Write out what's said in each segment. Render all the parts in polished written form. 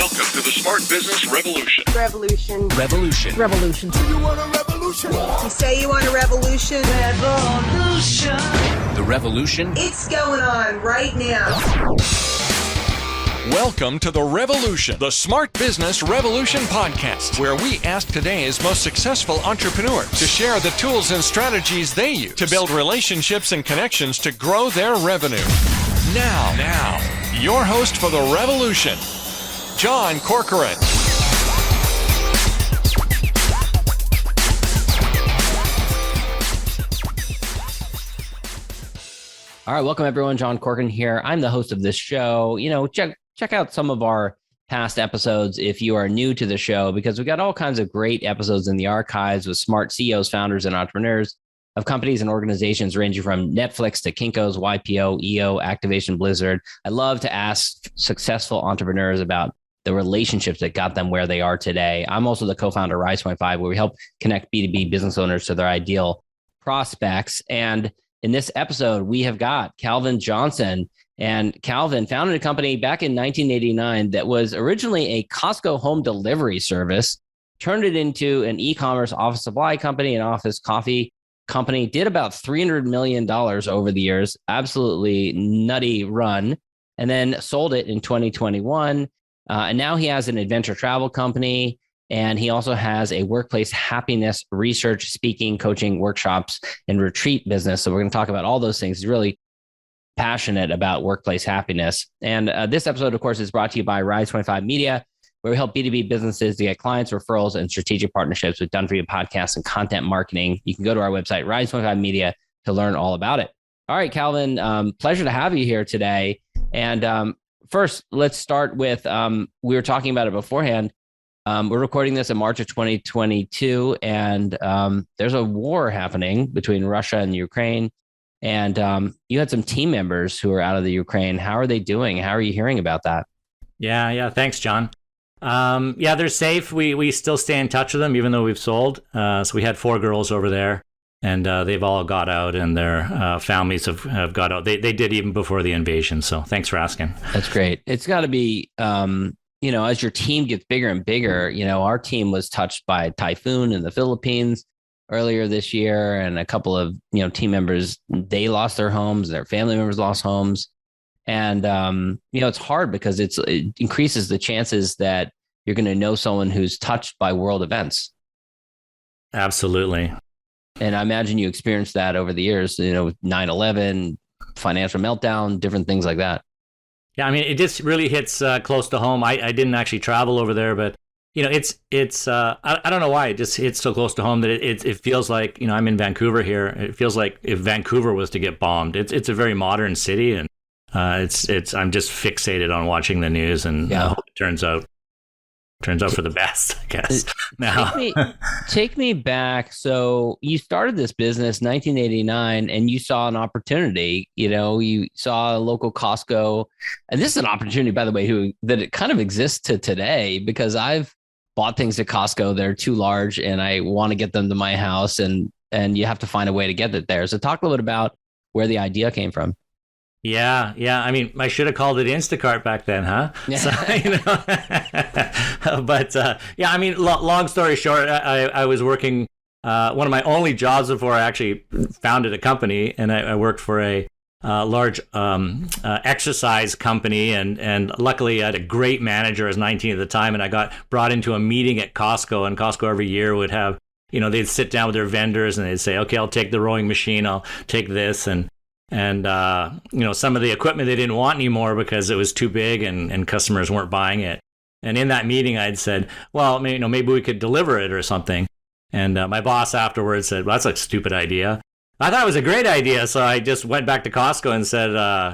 Welcome to the Smart Business Revolution. Revolution. Revolution. Revolution. You want a revolution? You say you want a revolution? Revolution. The revolution. It's going on right now. Welcome to The Revolution, the Smart Business Revolution podcast, where we ask today's most successful entrepreneurs to share the tools and strategies they use to build relationships and connections to grow their revenue. Now, your host for The Revolution, John Corcoran. All right, welcome everyone. John Corcoran here. I'm the host of this show. Check out some of our past episodes if you are new to the show, because we've got all kinds of great episodes in the archives with smart CEOs, founders, and entrepreneurs of companies and organizations ranging from Netflix to Kinko's, YPO, EO, Activation, Blizzard. I love to ask successful entrepreneurs about the relationships that got them where they are today. I'm also the co-founder of Rise 25, where we help connect B2B business owners to their ideal prospects. And in this episode, we have got Calvin Johnson. And Calvin founded a company back in 1989 that was originally a Costco home delivery service, turned it into an e-commerce office supply company, an office coffee company, did about $300 million over the years, absolutely nutty run, and then sold it in 2021. And now he has an adventure travel company, and he also has a workplace happiness research, speaking, coaching, workshops, and retreat business. So we're going to talk about all those things. He's really passionate about workplace happiness. And this episode, of course, is brought to you by Rise 25 Media, where we help B2B businesses to get clients, referrals, and strategic partnerships with done-for-you podcasts and content marketing. You can go to our website, Rise 25 Media, to learn all about it. All right, Calvin, pleasure to have you here today. And first, let's start with, we were talking about it beforehand. We're recording this in March of 2022, and there's a war happening between Russia and Ukraine. And you had some team members who are out of the Ukraine. How are they doing? How are you hearing about that? Yeah. Thanks, John. They're safe. We still stay in touch with them, even though we've sold. So we had 4 girls over there, and they've all got out, and their families have got out. They did even before the invasion. So thanks for asking. That's great. It's got to be, as your team gets bigger and bigger, our team was touched by a typhoon in the Philippines earlier this year, and a couple of team members, they lost their homes, their family members lost homes, and it's hard because it increases the chances that you're going to know someone who's touched by world events. Absolutely. And I imagine you experienced that over the years, 9/11, financial meltdown, different things like that. Yeah, I mean, it just really hits close to home. I didn't actually travel over there, but it's I don't know why it just hits so close to home that it feels like, I'm in Vancouver here. It feels like if Vancouver was to get bombed. It's a very modern city, and I'm just fixated on watching the news, and I hope it turns out for the best, I guess. Now, take me back. So you started this business 1989, and you saw an opportunity. You saw a local Costco, and this is an opportunity, by the way, that it kind of exists to today, because I've bought things at Costco that are too large, and I want to get them to my house, and you have to find a way to get it there. So talk a little bit about where the idea came from. Yeah. I mean, I should have called it Instacart back then, huh? Yeah. So, but I mean, long story short, I was working, one of my only jobs before I actually founded a company, and I worked for a large exercise company, and luckily I had a great manager. I was 19 at the time, and I got brought into a meeting at Costco, and Costco every year would have, they'd sit down with their vendors, and they'd say, okay, I'll take the rowing machine, I'll take this, and some of the equipment they didn't want anymore because it was too big, and customers weren't buying it. And in that meeting, I'd said, well, maybe we could deliver it or something. And my boss afterwards said, well, that's a stupid idea. I thought it was a great idea, so I just went back to Costco and said,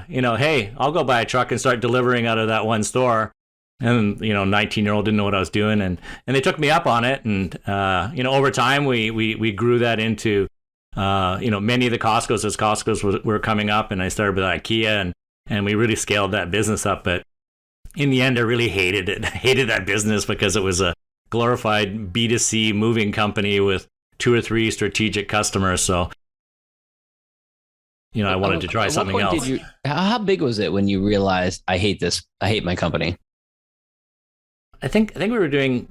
hey, I'll go buy a truck and start delivering out of that one store. And 19-year-old didn't know what I was doing, and they took me up on it. And over time, we grew that into many of the Costco's as Costco's were coming up, and I started with IKEA, and we really scaled that business up. But in the end, I really hated that business because it was a glorified B2C moving company with 2 or 3 strategic customers. So I wanted to try something else. How big was it when you realized, I hate this, I hate my company? I think we were doing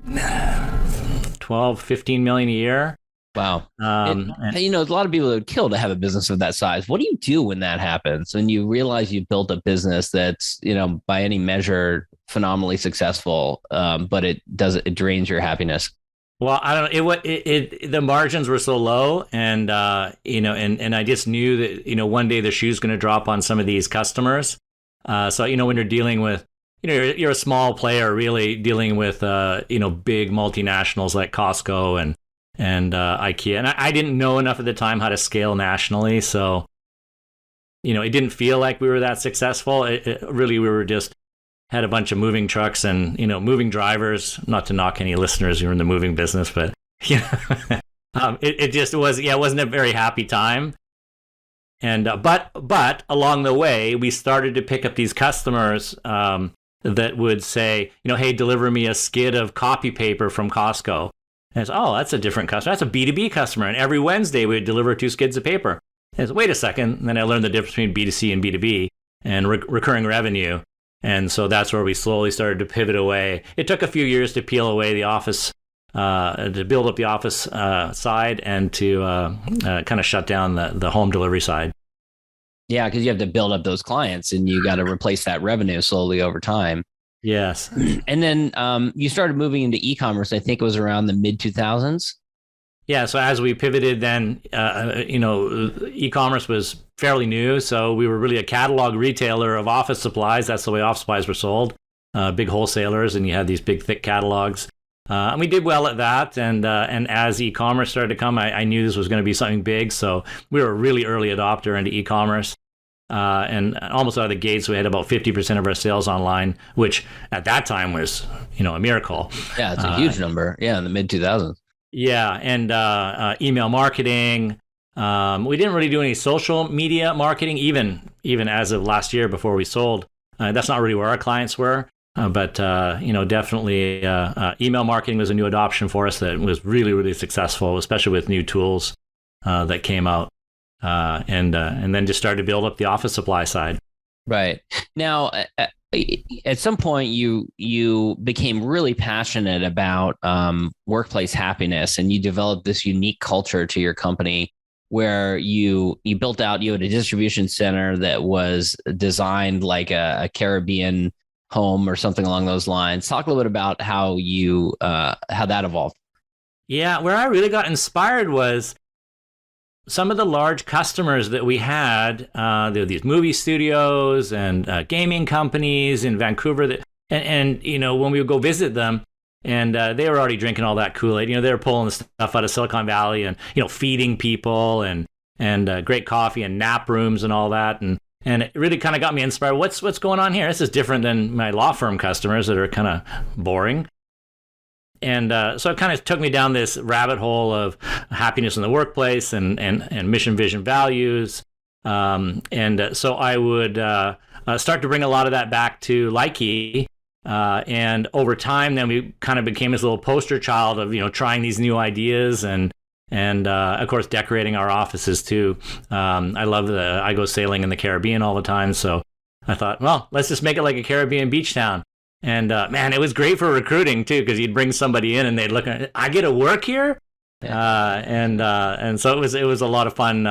12, 15 million a year. Wow. There's a lot of people that would kill to have a business of that size. What do you do when that happens? When you realize you've built a business that's, by any measure, phenomenally successful, but it drains your happiness? Well, I don't know. The margins were so low, and and I just knew that one day the shoe's going to drop on some of these customers. So when you're dealing with, you're a small player really dealing with big multinationals like Costco and IKEA, and I didn't know enough at the time how to scale nationally, so it didn't feel like we were that successful. Really, we were just had a bunch of moving trucks and moving drivers. Not to knock any listeners who are in the moving business, but it just was it wasn't a very happy time. And but along the way, we started to pick up these customers that would say, hey, deliver me a skid of copy paper from Costco. And it's, that's a different customer. That's a B2B customer. And every Wednesday, we would deliver 2 skids of paper. And it's, wait a second. And then I learned the difference between B2C and B2B and recurring revenue. And so that's where we slowly started to pivot away. It took a few years to peel away the office, to build up the office side and to kind of shut down the home delivery side. Yeah, because you have to build up those clients and you got to replace that revenue slowly over time. Yes. And then you started moving into e-commerce. I think it was around the mid 2000s. Yeah. So as we pivoted, then e-commerce was fairly new. So we were really a catalog retailer of office supplies. That's the way office supplies were sold. Big wholesalers, and you had these big, thick catalogs. And we did well at that. And as e-commerce started to come, I knew this was going to be something big. So we were a really early adopter into e-commerce. And almost out of the gates, we had about 50% of our sales online, which at that time was, a miracle. Yeah, it's a huge number. Yeah, in the mid 2000s. Yeah, and email marketing. We didn't really do any social media marketing, even as of last year before we sold. That's not really where our clients were. But definitely email marketing was a new adoption for us that was really, really successful, especially with new tools that came out. And then just started to build up the office supply side. Right. Now, at some point, you became really passionate about workplace happiness, and you developed this unique culture to your company where you built out, you had a distribution center that was designed like a Caribbean home or something along those lines. Talk a little bit about how that evolved. Yeah, where I really got inspired was some of the large customers that we had. There were these movie studios and gaming companies in Vancouver and when we would go visit them, and they were already drinking all that Kool-Aid. They were pulling the stuff out of Silicon Valley and feeding people and great coffee and nap rooms and all that, and it really kind of got me inspired. What's going on here? This is different than my law firm customers that are kind of boring. And so it kind of took me down this rabbit hole of happiness in the workplace and mission, vision, values. So I would start to bring a lot of that back to Likey. And over time, then we kind of became this little poster child of, trying these new ideas and of course, decorating our offices too. I go sailing in the Caribbean all the time. So I thought, well, let's just make it like a Caribbean beach town. And man, it was great for recruiting too, because you'd bring somebody in and they'd look at, I get to work here. Yeah. And so it was a lot of fun,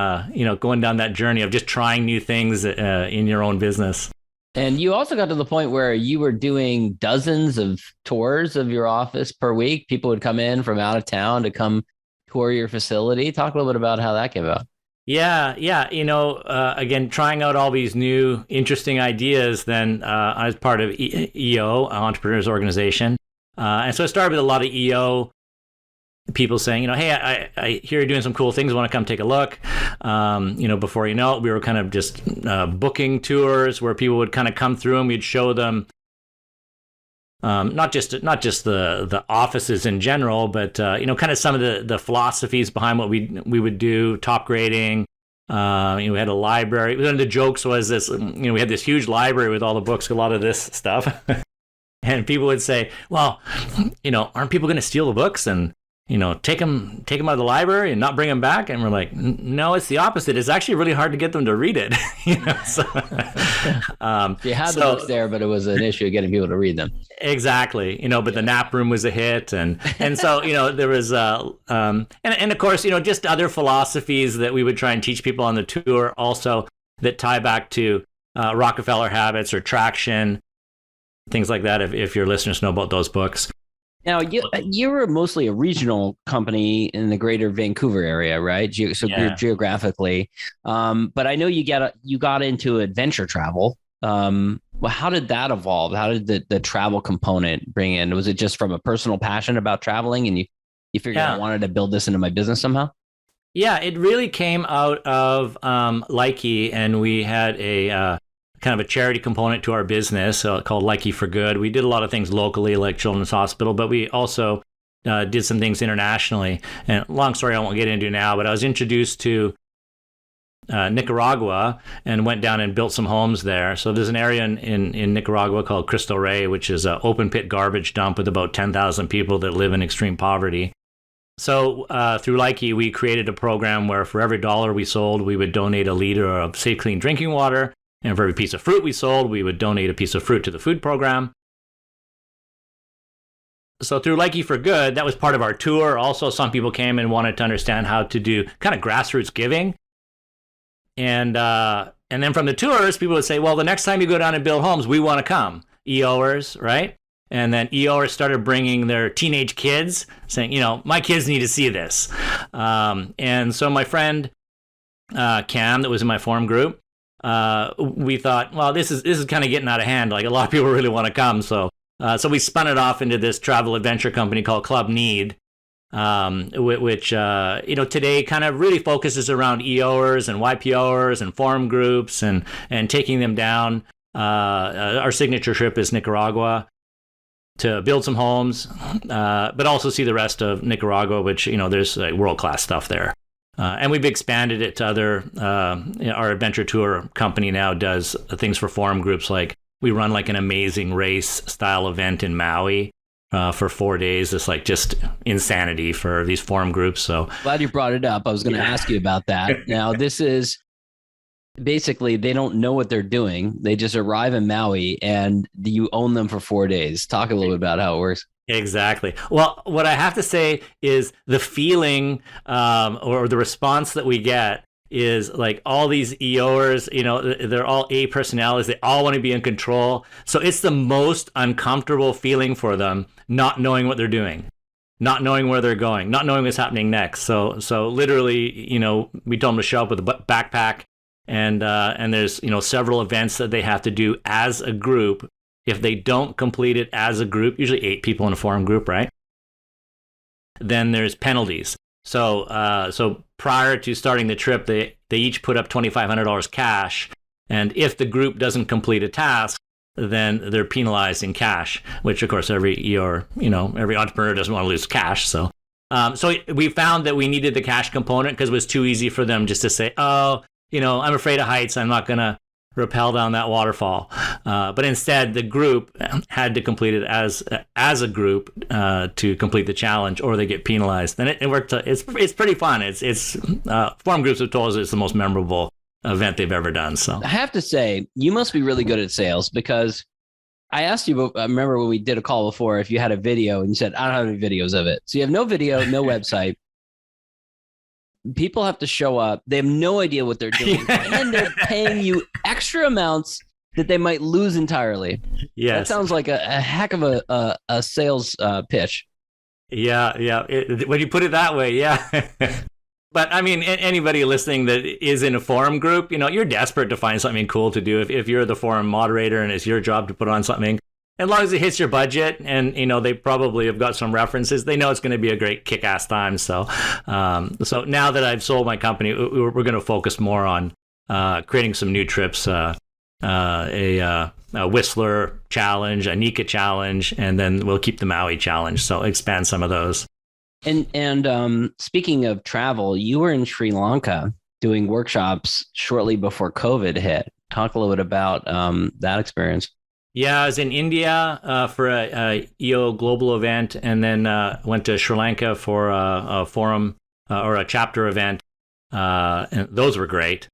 going down that journey of just trying new things in your own business. And you also got to the point where you were doing dozens of tours of your office per week. People would come in from out of town to come tour your facility. Talk a little bit about how that came about. Yeah. Again, trying out all these new, interesting ideas. Then I was part of EO, Entrepreneurs Organization. And so I started with a lot of EO people saying, hey, I hear you're doing some cool things. I want to come take a look. Before you know it, we were kind of just booking tours where people would kind of come through and we'd show them not just the offices in general, but kind of some of the philosophies behind what we would do. Top grading. We had a library. One of the jokes was this. We had this huge library with all the books, a lot of this stuff, and people would say, "Well, aren't people going to steal the books?" And take them out of the library and not bring them back? And we're like, no, it's the opposite. It's actually really hard to get them to read it. So, you had the books there, but it was an issue of getting people to read them. Exactly. But the nap room was a hit. And so, there was, and of course, just other philosophies that we would try and teach people on the tour also that tie back to Rockefeller habits or traction, things like that, if your listeners know about those books. Now, you were mostly a regional company in the greater Vancouver area, right? Geographically. But I know you got into adventure travel. Well, how did that evolve? How did the travel component bring in? Was it just from a personal passion about traveling and you figured I wanted to build this into my business somehow? Yeah, it really came out of Likey, and we had a kind of a charity component to our business called Likey for Good. We did a lot of things locally, like Children's Hospital, but we also did some things internationally. And long story I won't get into now, but I was introduced to Nicaragua and went down and built some homes there. So there's an area in Nicaragua called Cristo Rey, which is an open pit garbage dump with about 10,000 people that live in extreme poverty. So through Likey, we created a program where for every $1 we sold, we would donate a liter of safe, clean drinking water. And for every piece of fruit we sold, we would donate a piece of fruit to the food program. So through Likey for Good, that was part of our tour. Also, some people came and wanted to understand how to do kind of grassroots giving. And then from the tours, people would say, well, the next time you go down and build homes, we want to come. EOers, right? And then EOers started bringing their teenage kids, saying, my kids need to see this. And so my friend Cam, that was in my forum group, we thought, well, this is kind of getting out of hand. Like a lot of people really want to come. So we spun it off into this travel adventure company called ClubNeed, which today kind of really focuses around EOers and YPOers and forum groups and taking them down. Our signature trip is Nicaragua to build some homes, but also see the rest of Nicaragua, which, there's like world-class stuff there. And we've expanded it to other, our adventure tour company now does things for forum groups. Like we run like an amazing race style event in Maui for 4 days. It's like just insanity for these forum groups. So glad you brought it up. I was going to ask you about that. Now, this is basically, they don't know what they're doing. They just arrive in Maui and you own them for 4 days. Talk a little bit about how it works. Exactly. Well, what I have to say is the feeling or the response that we get is like all these EOers, they're all A personalities. They all want to be in control. So it's the most uncomfortable feeling for them, not knowing what they're doing, not knowing where they're going, not knowing what's happening next. So literally, we told them to show up with a backpack and there's, several events that they have to do as a group. If they don't complete it as a group, usually 8 people in a forum group, right? Then there's penalties. So prior to starting the trip, they each put up $2,500 cash. And if the group doesn't complete a task, then they're penalized in cash, which of course every every entrepreneur doesn't want to lose cash. So we found that we needed the cash component because it was too easy for them just to say, oh, I'm afraid of heights. I'm not going to rappel down that waterfall. But instead, the group had to complete it as a group to complete the challenge, or they get penalized. And it worked. It's pretty fun. It's forum groups have told us it's the most memorable event they've ever done. So I have to say, you must be really good at sales, because I asked you, I remember when we did a call before, if you had a video, and you said, I don't have any videos of it. So you have no video, no website. People have to show up. They have no idea what they're doing. And they're paying you extra amounts that they might lose entirely. Yes. That sounds like a heck of a sales pitch. Yeah. When you put it that way, yeah. But I mean, anybody listening that is in a forum group, you're desperate to find something cool to do. If you're the forum moderator and it's your job to put on something, as long as it hits your budget, and they probably have got some references, they know it's going to be a great kick-ass time. So now that I've sold my company, we're going to focus more on creating some new trips, a Whistler challenge, a Nika challenge, and then we'll keep the Maui challenge. So expand some of those. And speaking of travel, you were in Sri Lanka doing workshops shortly before COVID hit. Talk a little bit about that experience. Yeah, I was in India for a EO global event, and then went to Sri Lanka for a forum or a chapter event. And those were great.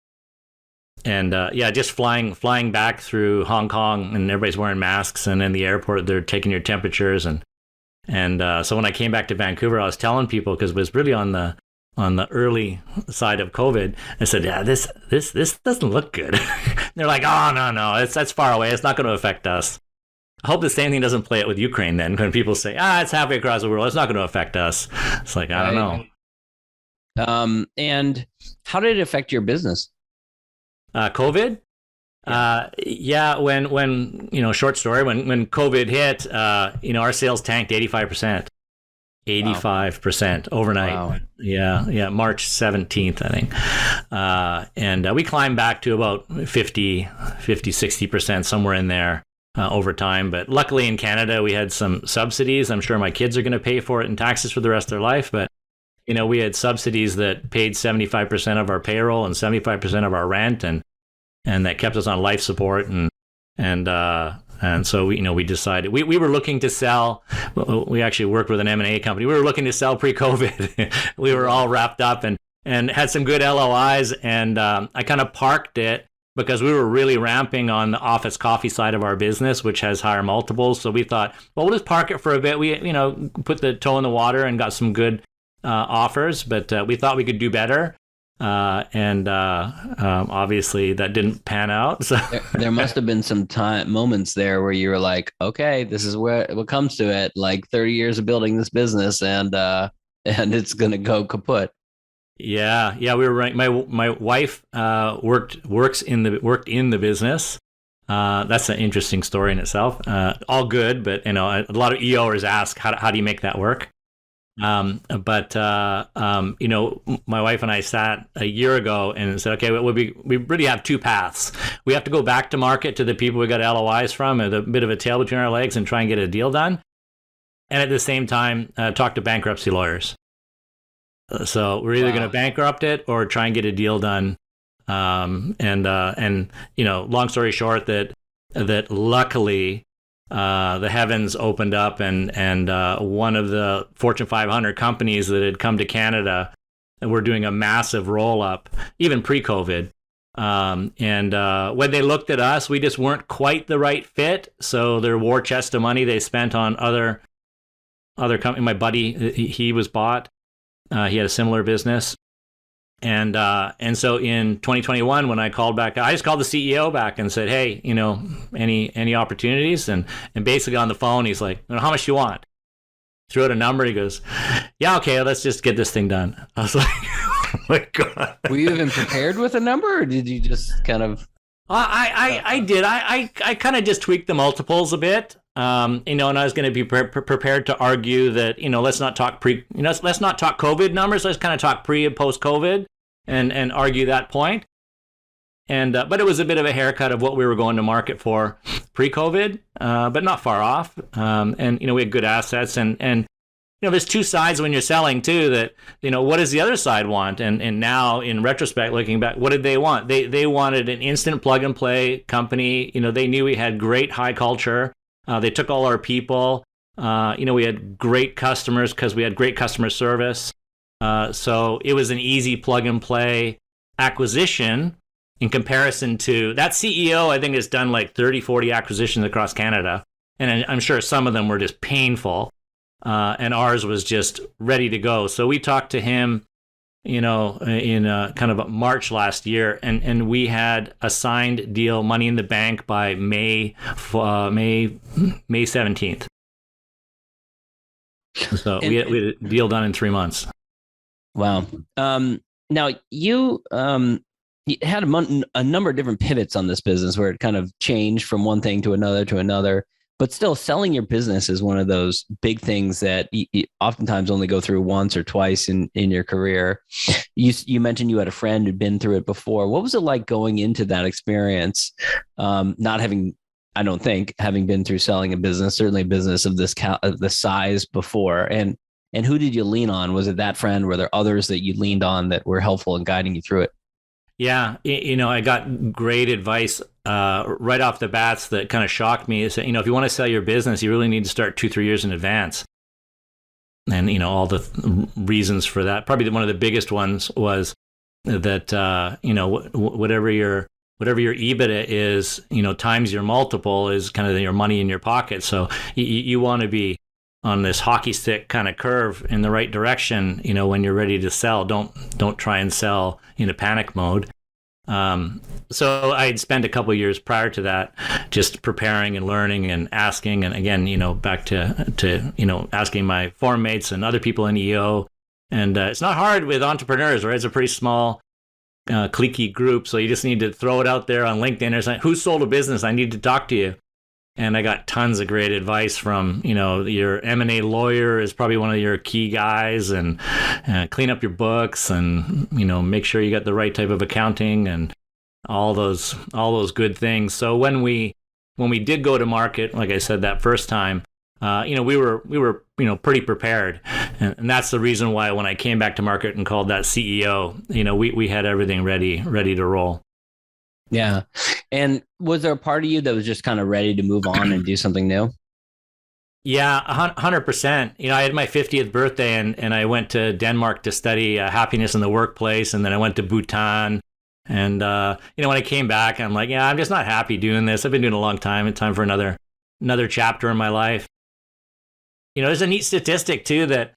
And just flying back through Hong Kong, and everybody's wearing masks, and in the airport they're taking your temperatures, and so when I came back to Vancouver, I was telling people, because it was really on the early side of COVID, I said, yeah, this doesn't look good. They're like, oh, no, that's far away. It's not going to affect us. I hope the same thing doesn't play out with Ukraine then, when people say, it's halfway across the world, it's not going to affect us. It's like, I don't know. And how did it affect your business? COVID? Yeah. When short story, when COVID hit, our sales tanked 85%. 85% overnight. Wow. Yeah. March 17th, I think. And we climbed back to about 60%, somewhere in there over time. But luckily in Canada, we had some subsidies. I'm sure my kids are going to pay for it in taxes for the rest of their life. But, we had subsidies that paid 75% of our payroll and 75% of our rent. And that kept us on life support. And so we decided we were looking to sell. We actually worked with an M&A company. We were looking to sell pre-COVID. We were all wrapped up and had some good LOIs. And I kind of parked it because we were really ramping on the office coffee side of our business, which has higher multiples. So we thought, well, we'll just park it for a bit. We put the toe in the water and got some good offers, but we thought we could do better. Obviously that didn't pan out. So there must have been some moments there where you were like, okay, this is what comes to it, like 30 years of building this business, and it's going to go kaput. Yeah. We were right. My wife worked in the business. That's an interesting story in itself. All good, but a lot of EOers ask, how do you make that work? My wife and I sat a year ago and said, okay, we really have two paths. We have to go back to market to the people we got LOIs from, and a bit of a tail between our legs, and try and get a deal done. And at the same time, talk to bankruptcy lawyers. So we're either going to bankrupt it or try and get a deal done. Long story short, that luckily, the heavens opened up, and one of the Fortune 500 companies that had come to Canada, and were doing a massive roll up, even pre-COVID. When they looked at us, we just weren't quite the right fit. So their war chest of money they spent on other company. My buddy, he was bought. He had a similar business. And so in 2021, when I called back, I just called the CEO back and said, hey, any opportunities? And basically on the phone, he's like, how much do you want? Threw out a number. He goes, yeah, okay, let's just get this thing done. I was like, oh my God. Were you even prepared with a number, or did you just kind of? I did. I kind of just tweaked the multiples a bit. And I was going to be prepared to argue that, let's not talk let's not talk COVID numbers. Let's kind of talk pre and post COVID and argue that point. But it was a bit of a haircut of what we were going to market for pre-COVID, but not far off. We had good assets, and there's two sides when you're selling too, that, what does the other side want? And now in retrospect, looking back, what did they want? They wanted an instant plug and play company. They knew we had great high culture. They took all our people. We had great customers because we had great customer service. So it was an easy plug and play acquisition in comparison to that CEO. I think has done like 30, 40 acquisitions across Canada. And I'm sure some of them were just painful. And ours was just ready to go. So we talked to him, in kind of March last year, and we had a signed deal, money in the bank, by May 17th. So we had a deal done in 3 months. Wow. Now you had a number of different pivots on this business where it kind of changed from one thing to another. But still, selling your business is one of those big things that you oftentimes only go through once or twice in your career. You mentioned you had a friend who'd been through it before. What was it like going into that experience, not having, I don't think, having been through selling a business, certainly a business of this size before? And who did you lean on? Was it that friend? Were there others that you leaned on that were helpful in guiding you through it? Yeah, I got great advice right off the bats that kind of shocked me is that, if you want to sell your business, you really need to start 2-3 years in advance. And, all the reasons for that. Probably one of the biggest ones was that, whatever your EBITDA is, times your multiple is kind of your money in your pocket. So you want to be on this hockey stick kind of curve in the right direction, when you're ready to sell. Don't try and sell in a panic mode. So I'd spent a couple of years prior to that just preparing and learning and asking, and again, back to asking my forum mates and other people in EO. And it's not hard with entrepreneurs, right? It's a pretty small, cliquey group, so you just need to throw it out there on LinkedIn or something. Who sold a business? I need to talk to you. And I got tons of great advice from, your M&A lawyer is probably one of your key guys, and clean up your books and, make sure you got the right type of accounting and all those good things. So when we did go to market, like I said, that first time, we were pretty prepared. And that's the reason why when I came back to market and called that CEO, we had everything ready to roll. Yeah. And was there a part of you that was just kind of ready to move on and do something new? Yeah, 100%. I had my 50th birthday and I went to Denmark to study happiness in the workplace. And then I went to Bhutan. And, when I came back, I'm like, I'm just not happy doing this. I've been doing it a long time. It's time for another chapter in my life. There's a neat statistic too that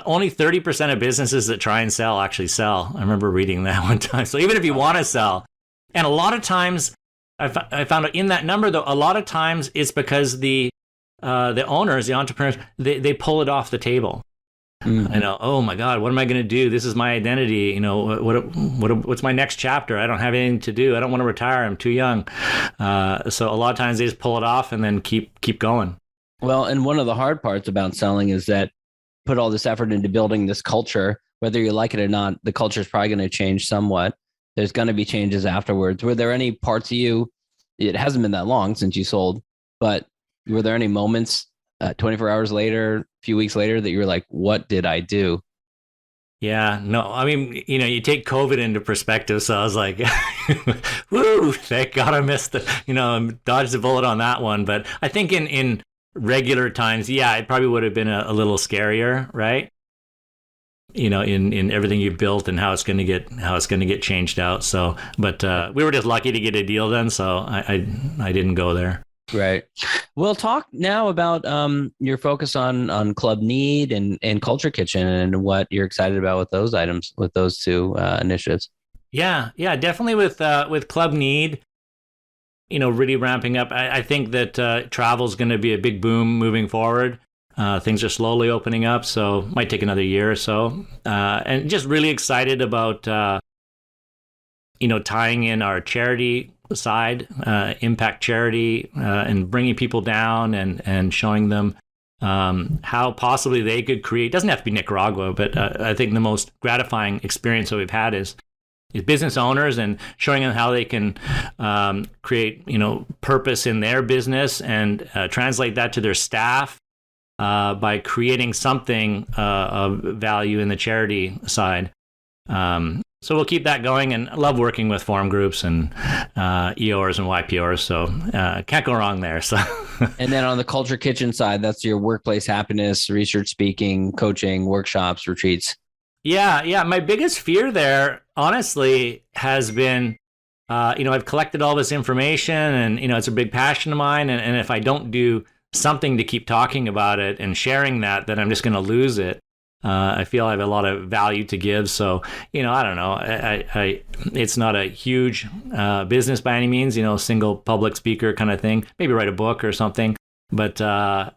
only 30% of businesses that try and sell actually sell. I remember reading that one time. So even if you want to sell, and a lot of times, I found out in that number though, a lot of times it's because the owners, the entrepreneurs, they pull it off the table. I know, oh my God, what am I going to do? This is my identity. What's my next chapter? I don't have anything to do. I don't want to retire. I'm too young. So a lot of times they just pull it off and then keep going. Well, and one of the hard parts about selling is that put all this effort into building this culture, whether you like it or not, the culture is probably going to change somewhat. There's going to be changes afterwards. Were there any parts of you, it hasn't been that long since you sold, but were there any moments 24 hours later, a few weeks later that you were like, what did I do? Yeah, no, I mean, you take COVID into perspective. So I was like, woo, thank God I missed dodged the bullet on that one. But I think in regular times, it probably would have been a little scarier, right? In everything you built and how it's going to get changed out. So, but we were just lucky to get a deal done. So I didn't go there. Right. We'll talk now about your focus on ClubNeed and Culture Kitchen and what you're excited about with those items, with those two initiatives. Yeah, definitely with ClubNeed. Really ramping up. I think that travel is going to be a big boom moving forward. Things are slowly opening up, so might take another year or so. And just really excited about, tying in our charity side, impact charity, and bringing people down and showing them how possibly they could create. It doesn't have to be Nicaragua, but I think the most gratifying experience that we've had is business owners and showing them how they can create, purpose in their business and translate that to their staff. By creating something of value in the charity side. So we'll keep that going, and I love working with forum groups and EOers and YPOers, so can't go wrong there. So, and then on the Culture Kitchen side, that's your workplace happiness, research speaking, coaching, workshops, retreats. Yeah. My biggest fear there, honestly, has been, I've collected all this information and, it's a big passion of mine. And if I don't do something to keep talking about it and sharing that, then I'm just going to lose it. I feel I have a lot of value to give. So, I don't know. I it's not a huge business by any means, single public speaker kind of thing. Maybe write a book or something, but kind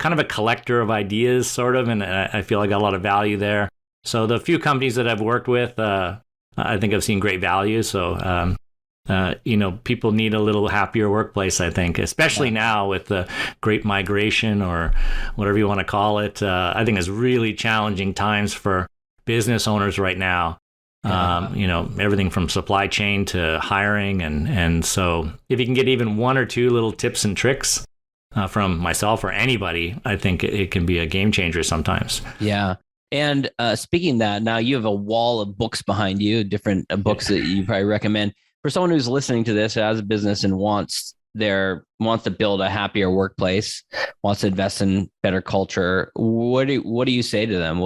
of a collector of ideas, sort of. And I feel I got a lot of value there. So the few companies that I've worked with, I think I've seen great value. So, people need a little happier workplace, I think, especially now with the great migration or whatever you want to call it. I think it's really challenging times for business owners right now. Everything from supply chain to hiring. And so if you can get even one or two little tips and tricks from myself or anybody, I think it can be a game changer sometimes. Yeah. And speaking of that, now you have a wall of books behind you, different books that you probably recommend. for someone who's listening to this as a business and wants to build a happier workplace, wants to invest in better culture, what do you say to them?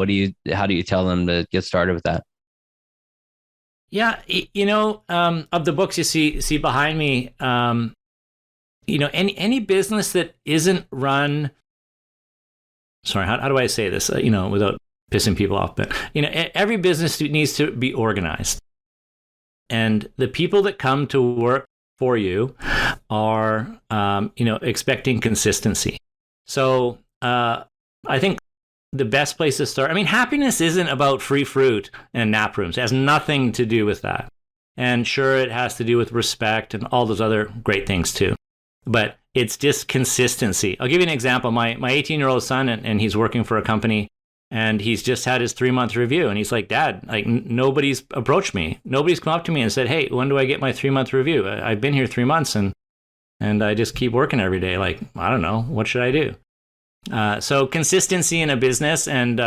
How do you tell them to get started with that? Yeah, of the books you see behind me, any business that isn't run. Sorry, how do I say this? Without pissing people off, but every business needs to be organized, and the people that come to work for you are, expecting consistency. So I think the best place to start, happiness isn't about free fruit and nap rooms. It has nothing to do with that. And sure, it has to do with respect and all those other great things too. But it's just consistency. I'll give you an example. My 18-year-old son, and he's working for a company, and he's just had his 3-month review. And he's like, Dad, nobody's approached me. Nobody's come up to me and said, hey, when do I get my 3-month review? I've been here 3 months and I just keep working every day. Like, I don't know, what should I do? So consistency in a business, and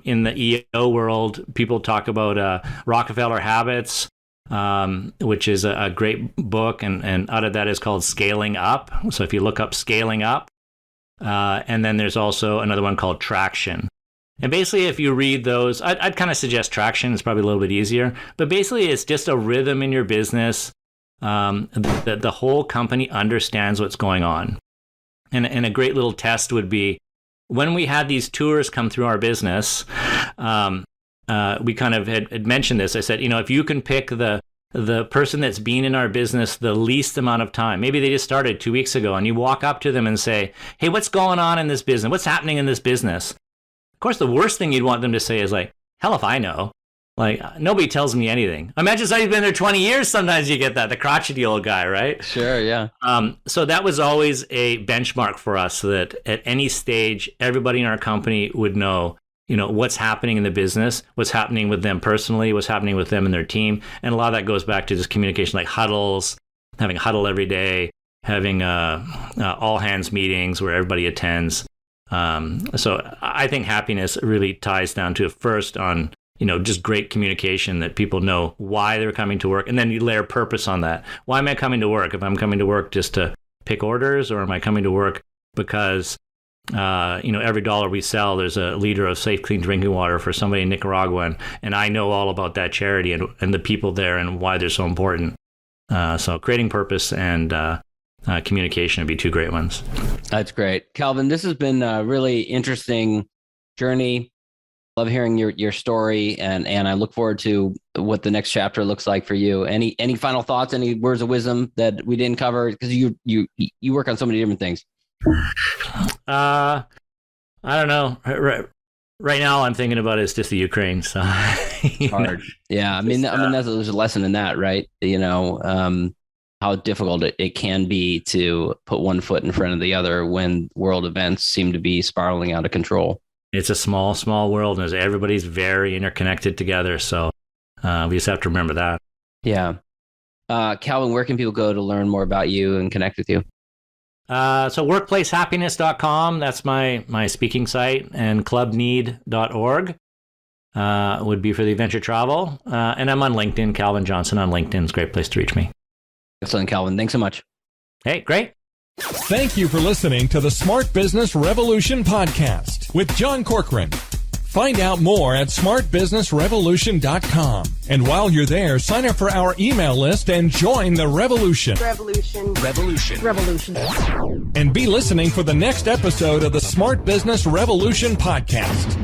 in the EO world, people talk about Rockefeller Habits, which is a great book, and out of that is called Scaling Up. So if you look up Scaling Up, and then there's also another one called Traction. And basically, if you read those, I'd kind of suggest Traction. It's probably a little bit easier. But basically, it's just a rhythm in your business that the whole company understands what's going on. And a great little test would be when we had these tours come through our business, we kind of had mentioned this. I said, if you can pick the person that's been in our business the least amount of time, maybe they just started 2 weeks ago, and you walk up to them and say, hey, what's going on in this business? What's happening in this business? Of course, the worst thing you'd want them to say is like, hell if I know. Like, nobody tells me anything. Imagine somebody's been there 20 years. Sometimes you get that, the crotchety old guy, right? Sure, yeah. So that was always a benchmark for us, so that at any stage, everybody in our company would know, what's happening in the business, what's happening with them personally, what's happening with them and their team. And a lot of that goes back to just communication, like huddles, having a huddle every day, having all hands meetings where everybody attends. So I think happiness really ties down to first on, just great communication, that people know why they're coming to work. And then you layer purpose on that. Why am I coming to work? If I'm coming to work just to pick orders, or am I coming to work because, every dollar we sell, there's a liter of safe, clean drinking water for somebody in Nicaragua. And I know all about that charity and the people there and why they're so important. So creating purpose and communication would be two great ones. That's great. Calvin, this has been a really interesting journey. Love hearing your story, and I look forward to what the next chapter looks like for you. Any final thoughts, any words of wisdom that we didn't cover? Because you work on so many different things. I don't know. Right now, I'm thinking about it's just the Ukraine. So hard. Yeah, there's a lesson in that, right? How difficult it can be to put one foot in front of the other when world events seem to be spiraling out of control. It's a small, small world, and everybody's very interconnected together. So we just have to remember that. Yeah. Calvin, where can people go to learn more about you and connect with you? So workplacehappiness.com, that's my speaking site, and ClubNeed.org would be for the adventure travel. And I'm on LinkedIn, Calvin Johnson on LinkedIn. It's a great place to reach me. Excellent, Calvin. Thanks so much. Hey, great. Thank you for listening to the Smart Business Revolution podcast with John Corcoran. Find out more at smartbusinessrevolution.com. And while you're there, sign up for our email list and join the revolution. Revolution. And be listening for the next episode of the Smart Business Revolution podcast.